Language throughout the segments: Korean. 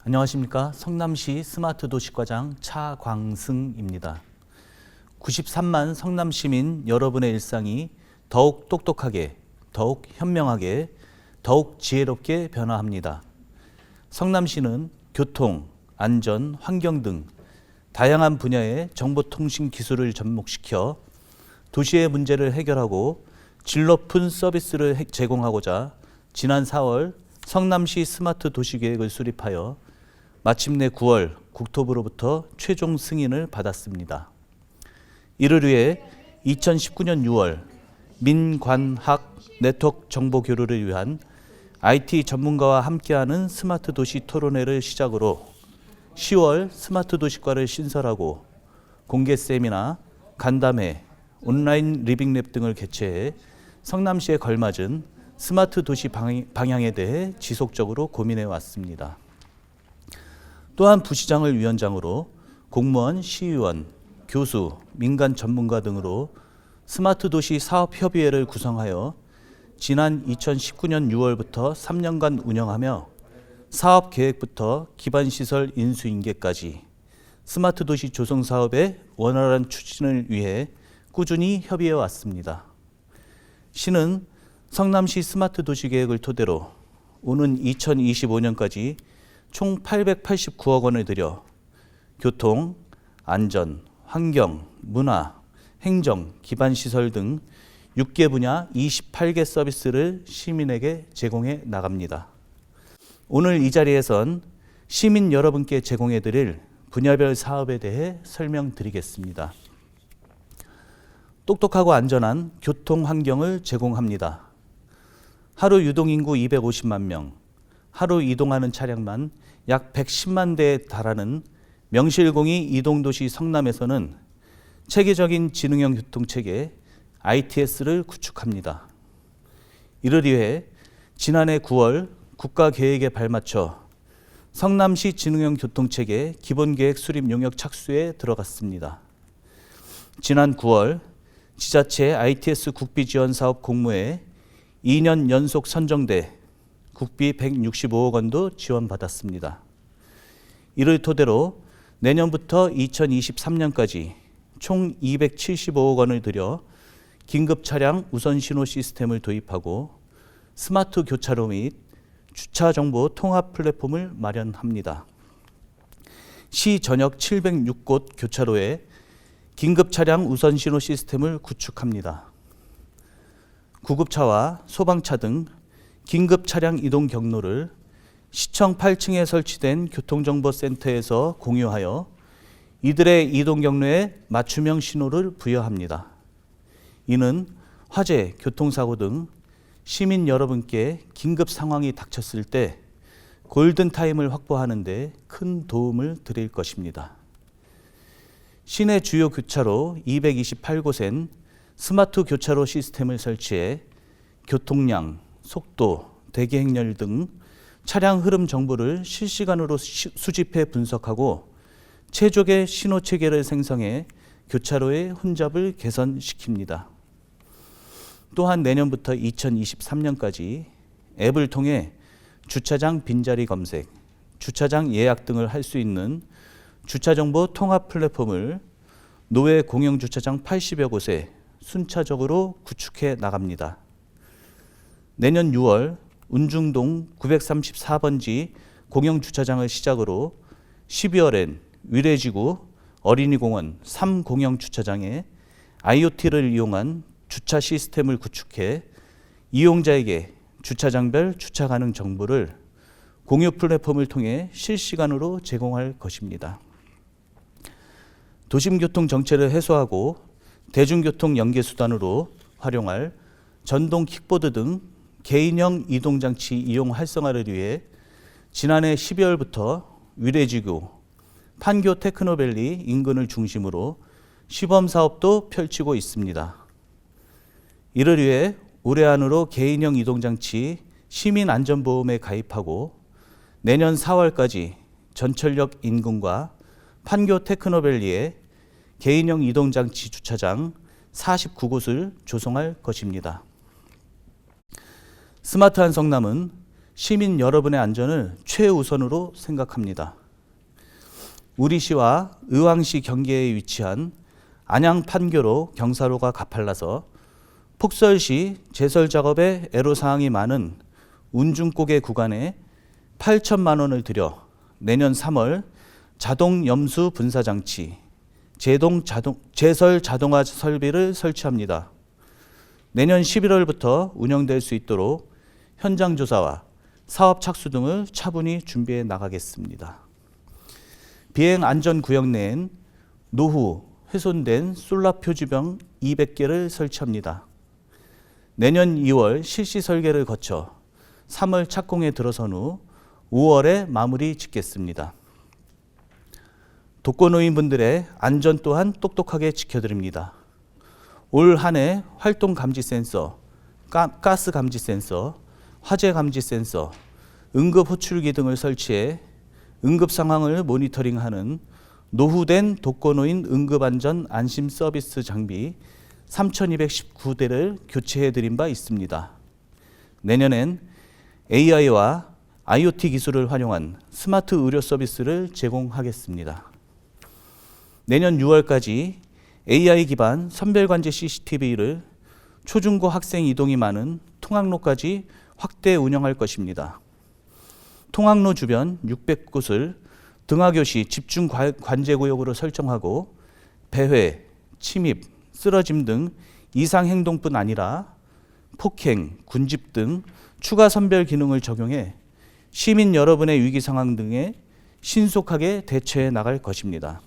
안녕하십니까. 성남시 스마트 도시과장 차광승입니다. 93만 성남시민 여러분의 일상이 더욱 똑똑하게, 더욱 현명하게, 더욱 지혜롭게 변화합니다. 성남시는 교통, 안전, 환경 등 다양한 분야의 정보통신 기술을 접목시켜 도시의 문제를 해결하고 질 높은 서비스를 제공하고자 지난 4월 성남시 스마트 도시계획을 수립하여 마침내 9월 국토부로부터 최종 승인을 받았습니다. 이를 위해 2019년 6월 민관학 네트워크 정보 교류를 위한 IT 전문가와 함께하는 스마트 도시 토론회를 시작으로 10월 스마트 도시과를 신설하고 공개 세미나, 간담회, 온라인 리빙랩 등을 개최해 성남시에 걸맞은 스마트 도시 방향에 대해 지속적으로 고민해 왔습니다. 또한 부시장을 위원장으로 공무원, 시의원, 교수, 민간 전문가 등으로 스마트 도시 사업협의회를 구성하여 지난 2019년 6월부터 3년간 운영하며 사업 계획부터 기반시설 인수인계까지 스마트 도시 조성 사업의 원활한 추진을 위해 꾸준히 협의해 왔습니다. 시는 성남시 스마트 도시 계획을 토대로 오는 2025년까지 총 889억 원을 들여 교통, 안전, 환경, 문화, 행정, 기반시설 등 6개 분야 28개 서비스를 시민에게 제공해 나갑니다. 오늘 이 자리에선 시민 여러분께 제공해 드릴 분야별 사업에 대해 설명드리겠습니다. 똑똑하고 안전한 교통 환경을 제공합니다. 하루 유동인구 250만 명, 하루 이동하는 차량만 약 110만 대에 달하는 명실공히 이동도시 성남에서는 체계적인 지능형 교통체계 ITS를 구축합니다. 이를 위해 지난해 9월 국가계획에 발맞춰 성남시 지능형 교통체계 기본계획 수립 용역 착수에 들어갔습니다. 지난 9월 지자체 ITS 국비 지원 사업 공모에 2년 연속 선정돼 국비 165억 원도 지원받았습니다. 이를 토대로 내년부터 2023년까지 총 275억 원을 들여 긴급 차량 우선 신호 시스템을 도입하고 스마트 교차로 및 주차 정보 통합 플랫폼을 마련합니다. 시 전역 706곳 교차로에 긴급 차량 우선 신호 시스템을 구축합니다. 구급차와 소방차 등 긴급 차량 이동 경로를 시청 8층에 설치된 교통정보센터에서 공유하여 이들의 이동 경로에 맞춤형 신호를 부여합니다. 이는 화재, 교통사고 등 시민 여러분께 긴급 상황이 닥쳤을 때 골든타임을 확보하는 데 큰 도움을 드릴 것입니다. 시내 주요 교차로 228곳엔 스마트 교차로 시스템을 설치해 교통량, 속도, 대기 행렬 등 차량 흐름 정보를 실시간으로 수집해 분석하고 최적의 신호 체계를 생성해 교차로의 혼잡을 개선시킵니다. 또한 내년부터 2023년까지 앱을 통해 주차장 빈자리 검색, 주차장 예약 등을 할 수 있는 주차정보 통합 플랫폼을 노외 공영주차장 80여 곳에 순차적으로 구축해 나갑니다. 내년 6월 운중동 934번지 공영주차장을 시작으로 12월엔 위례지구 어린이공원 3공영주차장에 IoT를 이용한 주차 시스템을 구축해 이용자에게 주차장별 주차 가능 정보를 공유 플랫폼을 통해 실시간으로 제공할 것입니다. 도심교통 정체를 해소하고 대중교통 연계수단으로 활용할 전동 킥보드 등 개인형 이동장치 이용 활성화를 위해 지난해 12월부터 위례지구 판교 테크노밸리 인근을 중심으로 시범사업도 펼치고 있습니다. 이를 위해 올해 안으로 개인형 이동장치 시민안전보험에 가입하고 내년 4월까지 전철역 인근과 판교 테크노밸리에 개인형 이동장치 주차장 49곳을 조성할 것입니다. 스마트한 성남은 시민 여러분의 안전을 최우선으로 생각합니다. 우리시와 의왕시 경계에 위치한 안양 판교로 경사로가 가팔라서 폭설시 제설 작업에 애로사항이 많은 운중고개 구간에 8천만 원을 들여 내년 3월 자동 염수 분사 장치, 제설 자동화 설비를 설치합니다. 내년 11월부터 운영될 수 있도록 현장 조사와 사업 착수 등을 차분히 준비해 나가겠습니다. 비행 안전 구역 내엔 노후 훼손된 솔라 표지병 200개를 설치합니다. 내년 2월 실시 설계를 거쳐 3월 착공에 들어선 후 5월에 마무리 짓겠습니다. 독거노인분들의 안전 또한 똑똑하게 지켜드립니다. 올 한 해 활동 감지 센서, 가스 감지 센서, 화재 감지 센서, 응급 호출기 등을 설치해 응급 상황을 모니터링하는 노후된 독거노인 응급안전 안심 서비스 장비 3,219대를 교체해드린 바 있습니다. 내년엔 AI와 IoT 기술을 활용한 스마트 의료 서비스를 제공하겠습니다. 내년 6월까지 AI 기반 선별관제 CCTV를 초중고 학생 이동이 많은 통학로까지 확대 운영할 것입니다. 통학로 주변 600곳을 등하교시 집중 관제구역으로 설정하고 배회, 침입, 쓰러짐 등 이상 행동뿐 아니라 폭행, 군집 등 추가 선별 기능을 적용해 시민 여러분의 위기 상황 등에 신속하게 대처해 나갈 것입니다.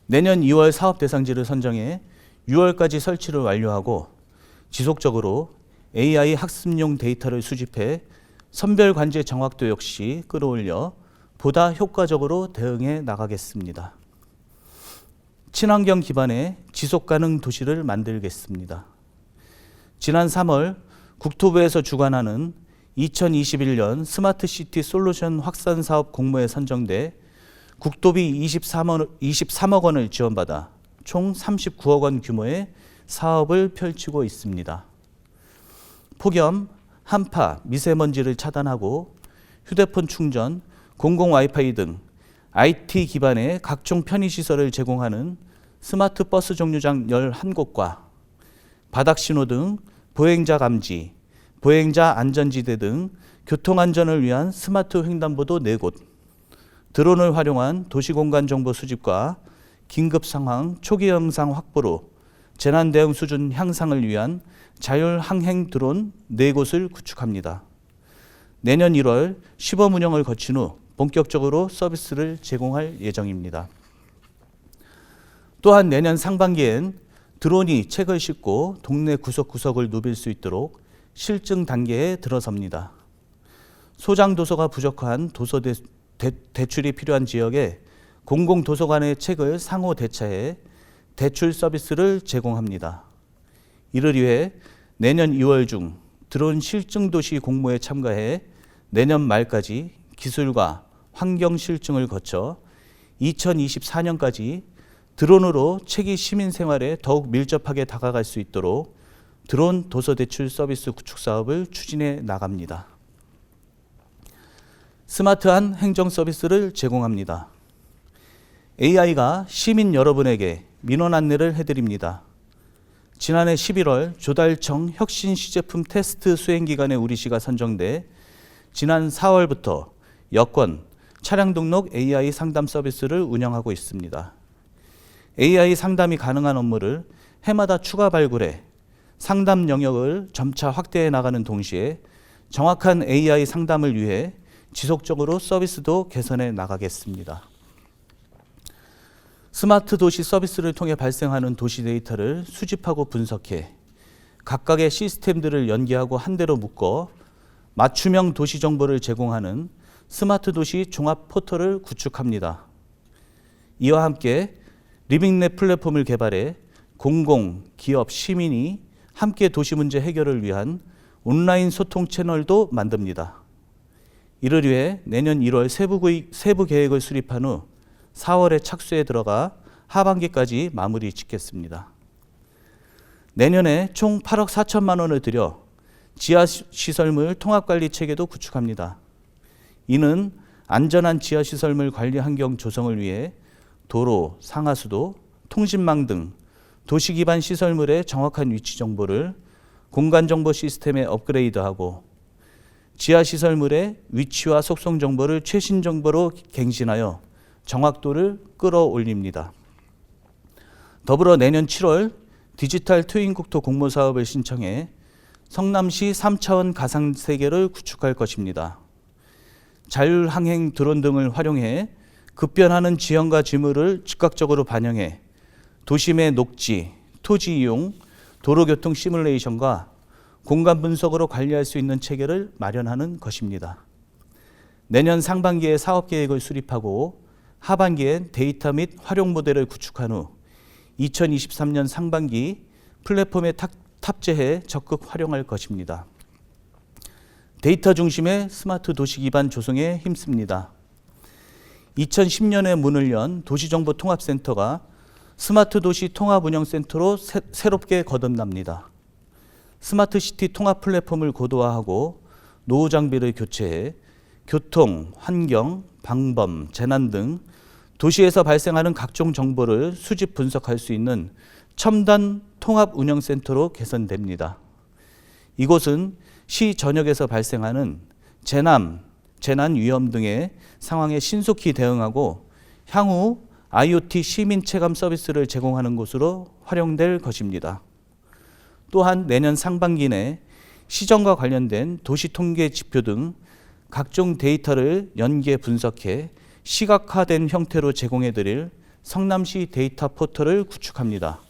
내년 2월 사업 대상지를 선정해 6월까지 설치를 완료하고 지속적으로 AI 학습용 데이터를 수집해 선별 관제 정확도 역시 끌어올려 보다 효과적으로 대응해 나가겠습니다. 친환경 기반의 지속가능 도시를 만들겠습니다. 지난 3월 국토부에서 주관하는 2021년 스마트시티 솔루션 확산 사업 공모에 선정돼 국토비 23억 원을 지원받아 총 39억 원 규모의 사업을 펼치고 있습니다. 폭염, 한파, 미세먼지를 차단하고 휴대폰 충전, 공공 와이파이 등 IT 기반의 각종 편의시설을 제공하는 스마트 버스 정류장 11곳과 바닥신호 등 보행자 감지, 보행자 안전지대 등 교통안전을 위한 스마트 횡단보도 4곳, 드론을 활용한 도시공간 정보 수집과 긴급상황 초기 영상 확보로 재난대응 수준 향상을 위한 자율항행 드론 4곳을 구축합니다. 내년 1월 시범 운영을 거친 후 본격적으로 서비스를 제공할 예정입니다. 또한 내년 상반기엔 드론이 책을 싣고 동네 구석구석을 누빌 수 있도록 실증 단계에 들어섭니다. 소장 도서가 부족한 도서 대출이 필요한 지역에 공공도서관의 책을 상호 대차해 대출 서비스를 제공합니다. 이를 위해 내년 2월 중 드론 실증도시 공모에 참가해 내년 말까지 기술과 환경 실증을 거쳐 2024년까지 드론으로 책이 시민 생활에 더욱 밀접하게 다가갈 수 있도록 드론 도서 대출 서비스 구축 사업을 추진해 나갑니다. 스마트한 행정 서비스를 제공합니다. AI가 시민 여러분에게 민원 안내를 해드립니다. 지난해 11월 조달청 혁신 시제품 테스트 수행 기간에 우리시가 선정돼 지난 4월부터 여권, 차량 등록 AI 상담 서비스를 운영하고 있습니다. AI 상담이 가능한 업무를 해마다 추가 발굴해 상담 영역을 점차 확대해 나가는 동시에 정확한 AI 상담을 위해 지속적으로 서비스도 개선해 나가겠습니다. 스마트 도시 서비스를 통해 발생하는 도시 데이터를 수집하고 분석해 각각의 시스템들을 연계하고 한데로 묶어 맞춤형 도시 정보를 제공하는 스마트 도시 종합 포털을 구축합니다. 이와 함께 리빙랩 플랫폼을 개발해 공공, 기업, 시민이 함께 도시 문제 해결을 위한 온라인 소통 채널도 만듭니다. 이를 위해 내년 1월 세부 계획을 수립한 후 4월에 착수에 들어가 하반기까지 마무리 짓겠습니다. 내년에 총 8억 4천만 원을 들여 지하시설물 통합관리 체계도 구축합니다. 이는 안전한 지하시설물 관리 환경 조성을 위해 도로, 상하수도, 통신망 등 도시 기반 시설물의 정확한 위치 정보를 공간정보 시스템에 업그레이드하고 지하시설물의 위치와 속성 정보를 최신 정보로 갱신하여 정확도를 끌어올립니다. 더불어 내년 7월 디지털 트윈 국토 공모 사업을 신청해 성남시 3차원 가상세계를 구축할 것입니다. 자율항행 드론 등을 활용해 급변하는 지형과 지물을 즉각적으로 반영해 도심의 녹지, 토지 이용, 도로교통 시뮬레이션과 공간 분석으로 관리할 수 있는 체계를 마련하는 것입니다. 내년 상반기에 사업 계획을 수립하고 하반기엔 데이터 및 활용 모델을 구축한 후 2023년 상반기 플랫폼에 탑재해 적극 활용할 것입니다. 데이터 중심의 스마트 도시 기반 조성에 힘씁니다. 2010년에 문을 연 도시정보통합센터가 스마트 도시 통합운영센터로 새롭게 거듭납니다. 스마트시티 통합 플랫폼을 고도화하고 노후 장비를 교체해 교통, 환경, 방범, 재난 등 도시에서 발생하는 각종 정보를 수집 분석할 수 있는 첨단 통합운영센터로 개선됩니다. 이곳은 시 전역에서 발생하는 재난 위험 등의 상황에 신속히 대응하고 향후 IoT 시민 체감 서비스를 제공하는 곳으로 활용될 것입니다. 또한 내년 상반기 내 시정과 관련된 도시 통계 지표 등 각종 데이터를 연계 분석해 시각화된 형태로 제공해 드릴 성남시 데이터 포털을 구축합니다.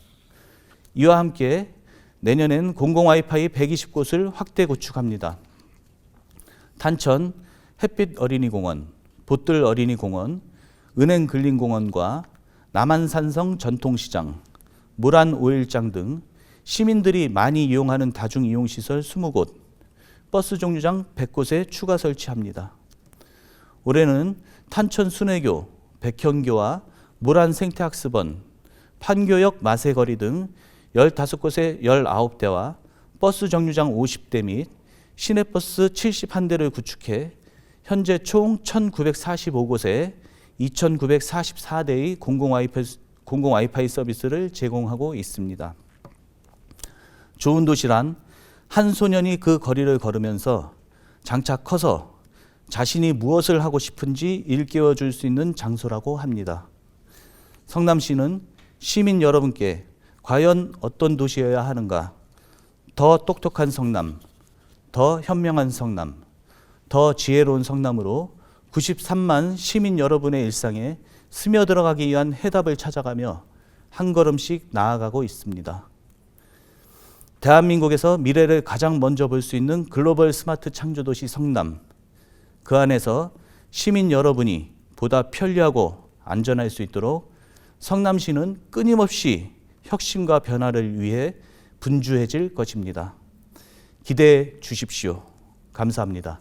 이와 함께 내년엔 공공 와이파이 120곳을 확대 구축합니다. 단천 햇빛 어린이공원, 보뜰 어린이공원, 은행 근린공원과 남한산성 전통시장, 모란 오일장 등 시민들이 많이 이용하는 다중이용시설 20곳, 버스 정류장 100곳에 추가 설치합니다. 올해는 탄천 순회교, 백현교와 모란 생태학습원, 판교역 마세거리 등 15곳에 19대와 버스 정류장 50대 및 시내버스 71대를 구축해 현재 총 1945곳에 2944대의 공공 와이파이 서비스를 제공하고 있습니다. 좋은 도시란 한 소년이 그 거리를 걸으면서 장차 커서 자신이 무엇을 하고 싶은지 일깨워 줄 수 있는 장소라고 합니다. 성남시는 시민 여러분께 과연 어떤 도시여야 하는가? 더 똑똑한 성남, 더 현명한 성남, 더 지혜로운 성남으로 93만 시민 여러분의 일상에 스며들어가기 위한 해답을 찾아가며 한 걸음씩 나아가고 있습니다. 대한민국에서 미래를 가장 먼저 볼 수 있는 글로벌 스마트 창조도시 성남, 그 안에서 시민 여러분이 보다 편리하고 안전할 수 있도록 성남시는 끊임없이 혁신과 변화를 위해 분주해질 것입니다. 기대해 주십시오. 감사합니다.